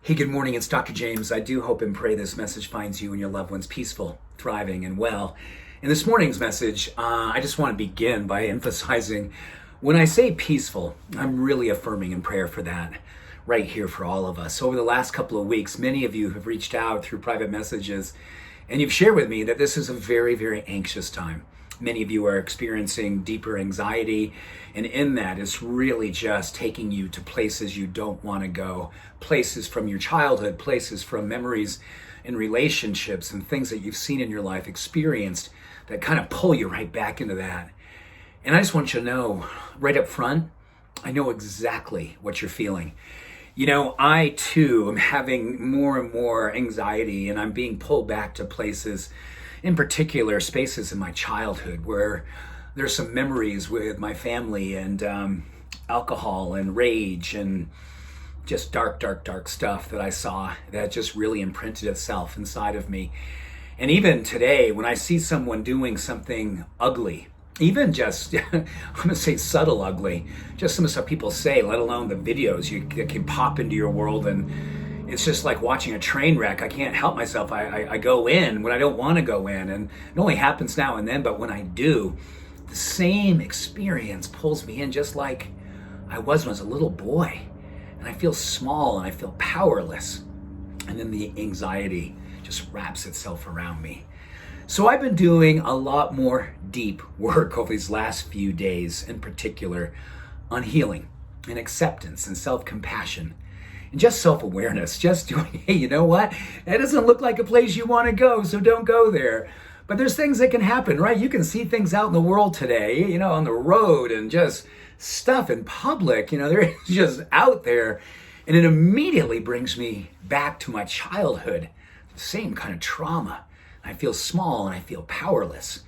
Hey, good morning. It's Dr. James. I do hope and pray this message finds you and your loved ones peaceful, thriving, and well. In this morning's message, I just want to begin by emphasizing when I say peaceful, I'm really affirming in prayer for that right here for all of us. Over the last couple of weeks, many of you have reached out through private messages and you've shared with me that this is a very, very anxious time. Many of you are experiencing deeper anxiety, and in that, it's really just taking you to places you don't want to go, places from your childhood, places from memories and relationships and things that you've seen in your life, experienced, that kind of pull you right back into that. And I just want you to know, right up front, I know exactly what you're feeling. You know, I too am having more and more anxiety, and I'm being pulled back to places, in particular spaces in my childhood where there's some memories with my family and alcohol and rage and just dark stuff that I saw that just really imprinted itself inside of me. And even today, when I see someone doing something ugly, even just, I'm gonna say subtle ugly, just some of the stuff people say, let alone the videos that can pop into your world, and it's just like watching a train wreck. I can't help myself. I go in when I don't want to go in, and it only happens now and then, but when I do, the same experience pulls me in just like I was when I was a little boy. And I feel small and I feel powerless. And then the anxiety just wraps itself around me. So I've been doing a lot more deep work over these last few days, in particular on healing and acceptance and self-compassion. And just self-awareness, just doing, hey, you know what? That doesn't look like a place you want to go, so don't go there. But there's things that can happen, right? You can see things out in the world today, you know, on the road and just stuff in public, you know, they're just out there. And it immediately brings me back to my childhood, the same kind of trauma. I feel small and I feel powerless.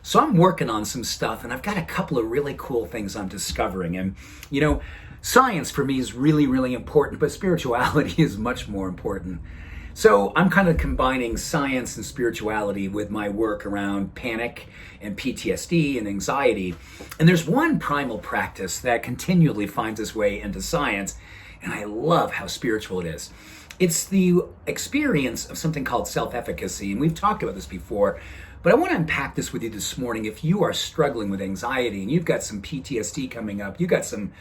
So I'm working on some stuff, and I've got a couple of really cool things I'm discovering. And, you know, science for me is really, really important, but spirituality is much more important. So I'm kind of combining science and spirituality with my work around panic and PTSD and anxiety. And there's one primal practice that continually finds its way into science, and I love how spiritual it is. It's the experience of something called self-efficacy, and we've talked about this before, but I want to unpack this with you this morning. If you are struggling with anxiety and you've got some PTSD coming up, you've got some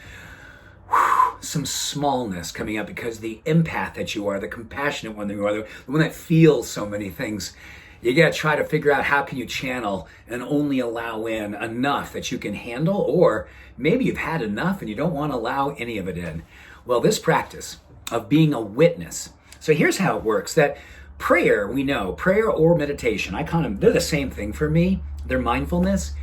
smallness coming up because the empath that you are, the compassionate one that you are, the one that feels so many things, you got to try to figure out how can you channel and only allow in enough that you can handle, or maybe you've had enough and you don't want to allow any of it in. Well, this practice of being a witness. So here's how it works, that prayer, we know, prayer or meditation, they're the same thing for me. They're mindfulness.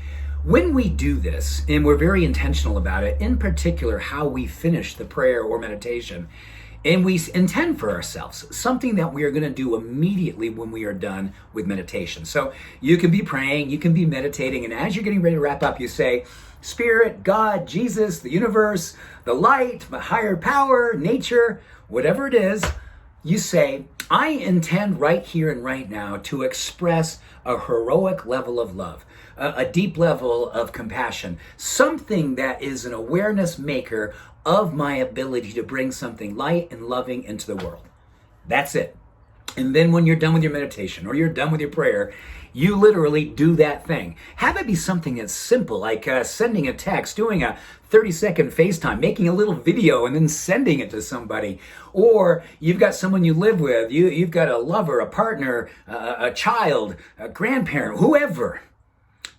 When we do this, and we're very intentional about it, in particular how we finish the prayer or meditation, and we intend for ourselves something that we are going to do immediately when we are done with meditation. So you can be praying, you can be meditating, and as you're getting ready to wrap up, you say, Spirit, God, Jesus, the universe, the light, my higher power, nature, whatever it is, you say, I intend right here and right now to express a heroic level of love, a deep level of compassion, something that is an awareness maker of my ability to bring something light and loving into the world. That's it. And then when you're done with your meditation or you're done with your prayer, you literally do that thing. Have it be something that's simple, like sending a text, doing a 30-second FaceTime, making a little video and then sending it to somebody. Or you've got someone you live with, you've got a lover, a partner, a child, a grandparent, whoever.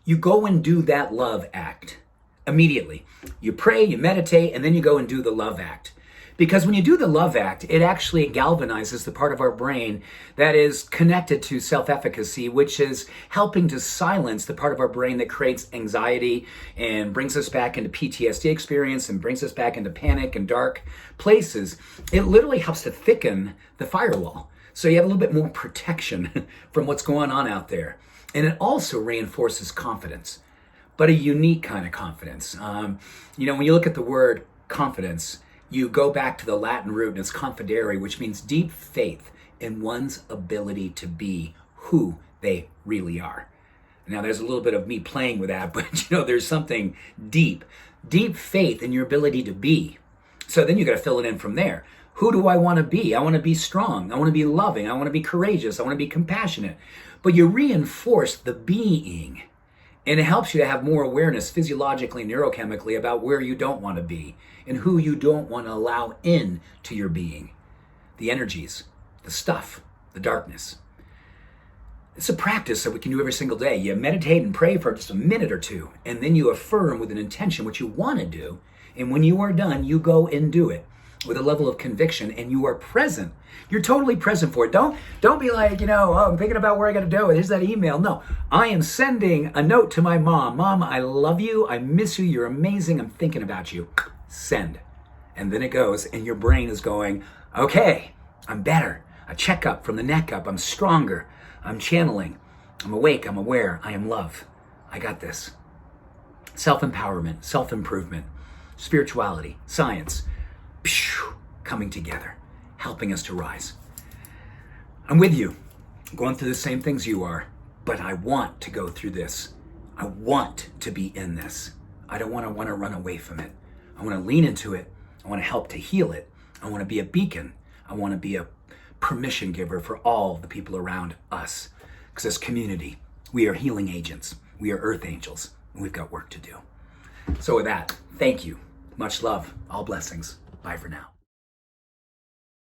You go and do that love act immediately. You pray, you meditate, and then you go and do the love act. Because when you do the love act, it actually galvanizes the part of our brain that is connected to self-efficacy, which is helping to silence the part of our brain that creates anxiety and brings us back into PTSD experience and brings us back into panic and dark places. It literally helps to thicken the firewall. So you have a little bit more protection from what's going on out there. And it also reinforces confidence, but a unique kind of confidence. When you look at the word confidence, you go back to the Latin root, and it's confidere, which means deep faith in one's ability to be who they really are. Now, there's a little bit of me playing with that, but there's something deep faith in your ability to be. So then you got to fill it in from there. Who do I want to be? I want to be strong. I want to be loving. I want to be courageous. I want to be compassionate. But you reinforce the being, and it helps you to have more awareness physiologically, neurochemically about where you don't want to be and who you don't want to allow in to your being. The energies, the stuff, the darkness. It's a practice that we can do every single day. You meditate and pray for just a minute or two, and then you affirm with an intention what you want to do. And when you are done, you go and do it with a level of conviction, and you are present. You're totally present for it. Don't be like, oh, I'm thinking about where I got to do it. Here's that email. No, I am sending a note to my mom. Mom, I love you. I miss you. You're amazing. I'm thinking about you. Send. And then it goes, and your brain is going, okay, I'm better. A checkup from the neck up. I'm stronger. I'm channeling. I'm awake. I'm aware. I am love. I got this. Self-empowerment, self-improvement, spirituality, science, coming together, helping us to rise. I'm with you, going through the same things you are, but I want to go through this. I want to be in this. I don't want to run away from it. I want to lean into it. I want to help to heal it. I want to be a beacon. I want to be a permission giver for all the people around us. Because as community, we are healing agents. We are earth angels, and we've got work to do. So with that, thank you. Much love. All blessings. Bye for now.